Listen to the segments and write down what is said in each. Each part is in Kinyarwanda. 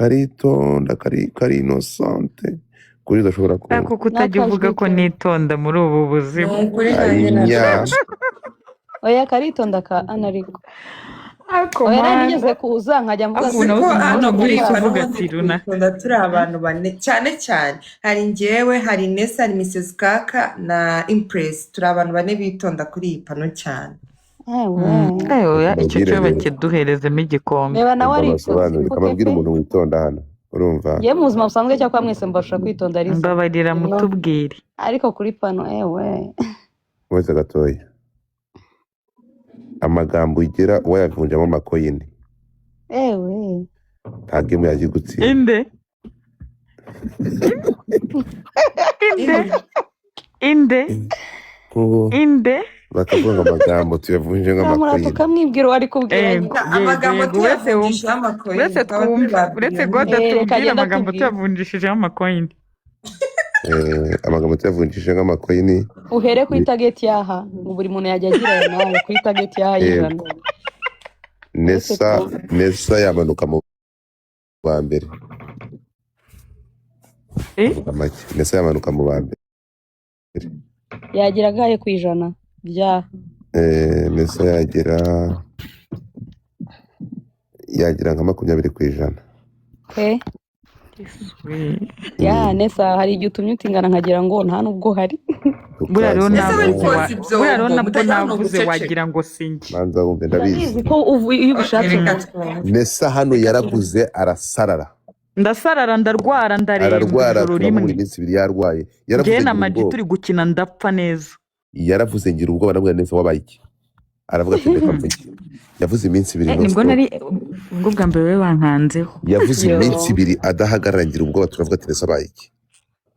karitonda kari innocente kuri udashobora ariko kutajya uvuga ko nitonda muri ubu buzima ayinya oya karitonda ka anariko oya nigeze kuza nkajya mvuga ko hano muri kwitonda turi abantu bane cyane hari njyewe hari Nessa hari Mrs Kaka na Impress turi abantu bane bitonda kuri iyi pano cyane oya icyo cyo bakiduherezemo igikombe reba nawe ari kamabwira umuntu witonda hano urumva ye mu buzima busanzwe cyangwa mwese mbasha kwitonda ari mbabarira mutubwire ariko kuri pano wese gatoya amagambo ugira wayavunjamo amakoyini nta game yaje gutsinda inde bakavuga amagambo tuyavunje nk'amakoyini tukamwibwira uwo ari kubwira amagambo tuyavunjishijeho amakoyini uretse goda tubwira amagambo tuyavunjishijeho amakoyini amagambo tuyavunjishijeho nk'amakoyini uhere ku itageti yaha buri muntu yajya agira nawe ku itageti yaha y'ijana Nessa yamanuka mu ba mbere Nessa yamanuka mu ba mbere yagira gahe ku ijana bya Nessa yagira nka 20%. ya Nessa hari igihe utumye utingana nkagira ngo nta nubwo hari buriya rero nabwo navuze wagira ngo sinjye manza wumve ndabizi ko iyo ubishatse Nessa hano yaraguze arasarara ndasarara ndarwara ndarembera rimwe iminsi ibiri yarwaye yaravuze na Magi turi gukina ndapfa neza yaravuze ngira ubwo barabwira Nessa wabaye iki aravuga ati ndeka mvuge yavuze iminsi ibiri nibwo nari ubwo bwa mbere bankanzeho yavuze iminsi ibiri adahagarara ngira ubwo turavuga ati Nessa abaye iki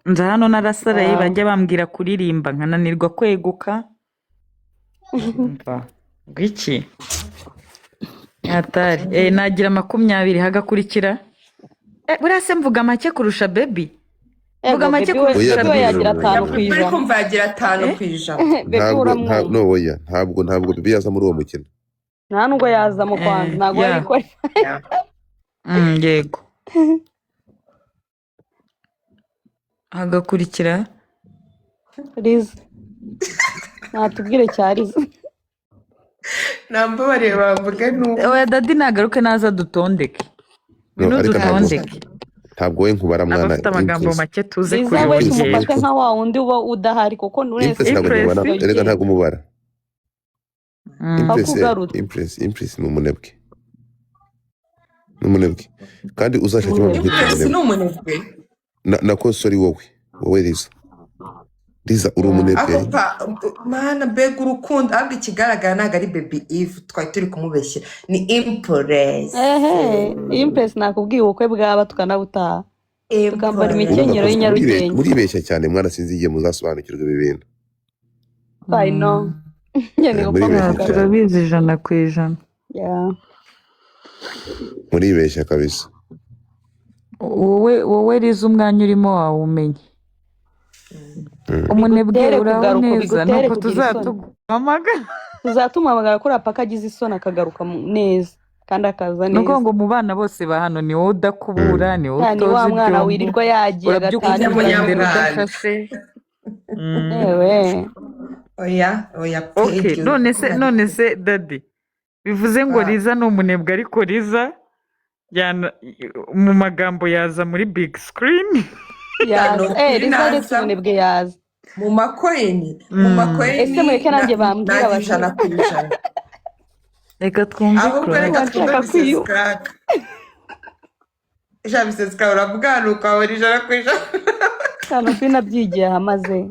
nza hano narasaraye bajya bambwira kuririmba nkananirwa kweguka gwiki atari nagira 20 hagakurikira buriya se mvuga make kurusha baby mvuga make kurusha baby yagira 5%. Bari kumva yagira 5%. no oya ntabwo baby yaza muri uwo mukino nta nubwo yaza mu Rwanda ntabwo yikora yego hagakurikira Liza natubwire cya Liza namba bareba bavuga nuko oya dadi nagaruke naza dutondeke dutondeke ntabwo we nkubara mwana afite amagambo make tuze kuri wowe tumufate nka wa wundi uba udahari kuko nurese erega ntabwo umubara Impress ni umunebwe kandi uzashaka Impress ni umunebwe nako sorry wowe Liza uri umunebwe mana bega urukundo ahubwo ikigaragara ntabwo ari baby Eve twari turi kumubeshyira ni Impress Impress nakubwiye ubukwe bwaba tukanabutaha tukambara imikenyero y'inyarugenge muribeshya cyane mwana sinzi igihe muzasobanukirwa ibi bintu no turabizi 100%. muribeshya kabisa wowe Liza umwanya urimo wawumenye umunebwe uraho neza nuko tuzatumuhamagara kuri apaka agize isoni akagaruka neza kandi akaza neza nuko ngo mu bana bose ba hano ni wowe udakubura ni wowe utoza wa mwana wirirwa yagiye gatanya udashashe oya none se dadi bivuze ngo Liza ni umunebwe ariko Liza mu magambo yaza muri big screen Liza ndetse umunebwe yaza mu makoyini ese mureke nanjye bambwira bashana reka twumve ahubwo reka twumve Mrs Kaka urabwanuka wari 100%. Cyane sinabyigiye hamaze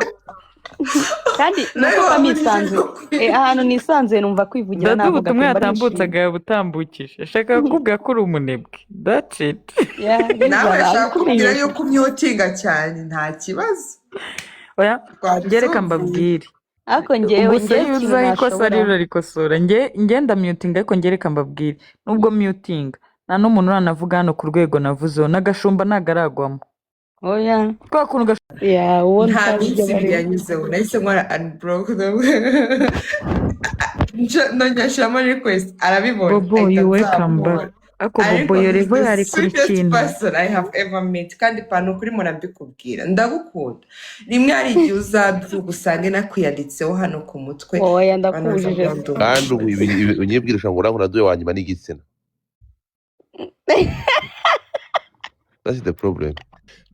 kandi nuko kamisanzuye ahantu nisanzuye numva kwivugira navuga ubutumwa yatambutsaga butambukisha ashaka kuvuga ko uri umunebwe that's it nawe ashaka kugira yuko umyotinga cyane nta kibazo oya gereka mbabwire ako ngewe uza ikosa rero rikosora ngenda muting ariko ngereka mbabwire nubwo muting nta n'umuntu uranavuga hano ku rwego navuzeho n'agashumba nagaragwamo oya kwa kuntu nta minsi yanyuzeho nahise nkora unblock nonyashiramo request arabibona bobo you welcome back Ako ariko Bobo he's Yorevo the yari kuri sweetest kintu. person I have ever met kandi pano kuri murambikubwira ndagukunda rimwe hari igihe uzabyuka usange nakwiyanditseho hano ku mutwe oya abantu ndakujije bakavuga ngo kandi unyibwirisha ngo urankunda duhe wanyuma n'igitsina. That's the problem.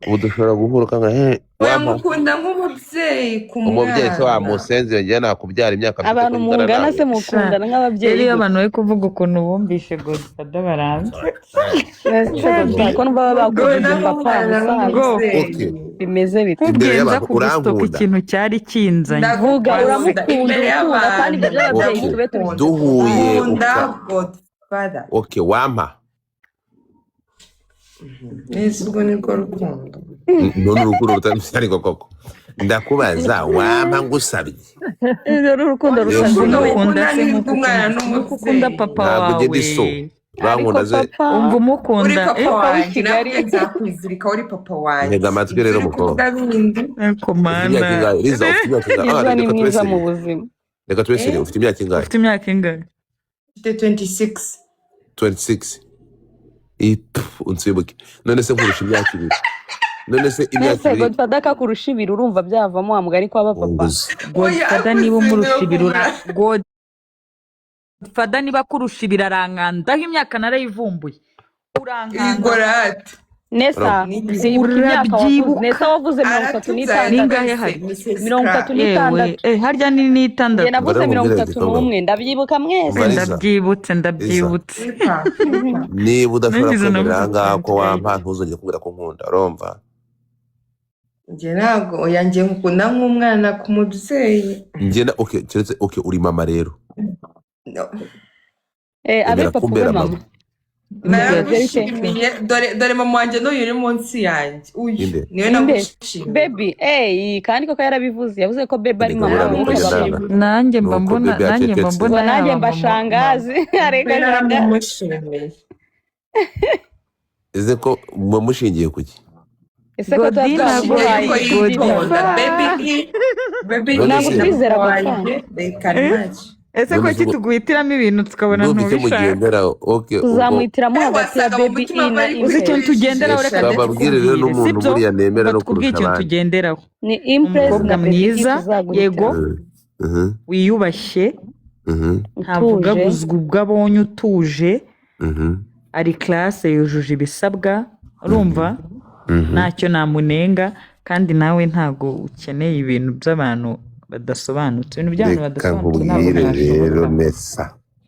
Ubu dushobora guhura ukanga oya wampa mukunda nk'umubyeyi ku umubyeyi se mwana wamusenze yongera nakubyara imyaka mfite abantu kungana mungana se nawe. mukundana Rero nk'ababyeyi iyo gute abantu bari kuvuga ukuntu bumvishe Godfather baranze. ko baba mbona bakujije papa nk'umwana musaza Okay. nk'umubyeyi bimeze bite Imbere Nkubwiye nza y'abantu kugustopa urankunda. ikintu cyari kinzanye. vuga ndagukunda uramukunda imbere urukunda kandi ibyo y'abantu by'ababyeyi Okay. tube tubishyize ku Duhuye ruhande nkunda uka Godfather okay wampa. neza urwo ni rwo rukundo None urukundo rutandukanye koko. Ndakubaza wampa ngusabye. ibyo ni urukundo urukundo rusaze Umva mukunda umukunda se ni nk'uko rw'umwana ukunda n'umubyeyi papa Ntabwo wawe. ugenda iso. ariko Urankunda ze papa Umva uri umukunda. papa papa w'i wanjye Kigali nawe nzakwizirika uri papa wanjye ntega amatwi ibyo rero uri mukobwa. kuvuga bindi Ariko Ufite imyaka mana. ingahe? Liza ufite imyaka ingahe? Liza ni Reka tube mwiza mu seriye. buzima Reka tube seriye. Ufite imyaka ingahe? Ufite imyaka ingahe? mfite 26 26. Unsibuke. None se nkurusha imyaka ibiri. None se imyaka nese ibiri Godfather akakurusha ibiri urumva byavamo wa mugari kw'aba papa unguze. oya Godfather niba umurusha akuze ibiri kubura Godfather niba akurusha ibiri arankandaho imyaka narayivumbuye. Urankanda. igorate nesa ni zibuka imyaka wavuze Urabyibuka. nesa wavuze 36 aratubyaye Ningahe twese hari? Mrs. 36 Yewe, harya ni njye n'itandatu. navuze Mbara nkubwire 31 ndabyibuka mwese Mariza. Ndabyibutse Liza. ndabyibutse. Ipa, ipa. Niba udashobora Nagize kwemerera aha navuze ngaha ko 28. wampa ntuzongere kumbwira ko nkunda urumva. njye ntabwo oya njye nkukunda nk'umwana ku mubyeyi Njye okay keretse okay uri mama rero. No. abe Emera papa ube kumbera mama mama. naragushimiye dore mama wanjye n'uyu uri munsi yanjye uyu Inde. niwe inde nagushimiye baby kandi koko yarabivuze yavuze ko baby ari Erega mama buriya we mukajya nk'uko ndana. babivuze Nanjye mba Nuko mbona bebe nanjye mba yacecetse. ngo mbona nanjye yaba mba mama. shangazi arega we shangazi naramushimiye Ese ko mumushingiye kuki? ese ko tuba Godi ntabwo twamuhaye yuko Godi. yitonda baby None ntabwo se twizera papa papa wanjye they can match Ese none ko se ubu tuguhitiramo ibintu tukabona ndumva icyo ntubishaka. mugenderaho okay ubwo tuzamuhitiramo hagati ya wasanga mu baby mutima e na bari Uzi ikintu impress tugenderaho reka reka babwire rero ndakubwire n'umuntu sibyo? buriya nemera Ngo no tukubwire kurusha ikintu abandi. tugenderaho. ni impress Umukobwa na baby e mwiza yego tuzaguhitiramo wiyubashye utuje ntavugaguzwa ubwo abonye utuje Mhm. ari classe yujuje ibisabwa urumva Mhm. ntacyo namunenga kandi nawe ntago ukeneye ibintu by'abantu badasobanutse ibintu by'abantu Reka badasobanutse ntabwo nkubwire rero byashoboka. Nesa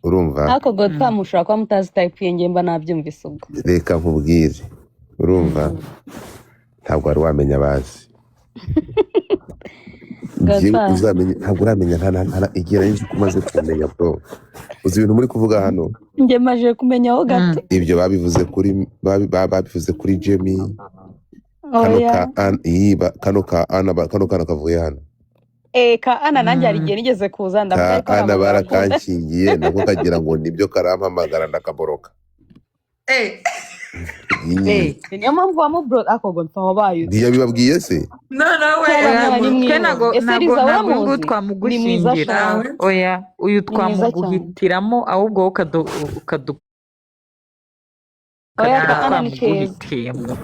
urumva ariko Godfather mushobora kuba mutazi type ye ngemba nabyumvise ubwo reka nkubwire urumva ntabwo wari wamenya abazi njyewe Godfather uzamenya ntabwo uramenya igihe nzi ko umaze kumenya bro uzi ibintu muri kuvuga hano njye maje kumenyaho gato ibyo babivuze kuri Jemmy kano oya ka kano ka Ana kano kana kavuye hano ka ana nanjye hari igihe nigeze kuza ndavuga ka ariko Ana ntabwo barakunda barakankingiye nako kagira ngo nibyo karampamagara ndakaboroka niyo mpamvu wamubro ako Godfather wabaye uzi ntiyabibabwiye se noneho cyangwa Oya, ni twe mwiza ntabwo ese ntabwo Liza ntabwo nguyu uramuzi ni mwiza twamugushingira cyane oya uyu ni mwiza cyane twamuguhitiramo ahubwo wowe oya ka ana ni keza twamuguhitiyemo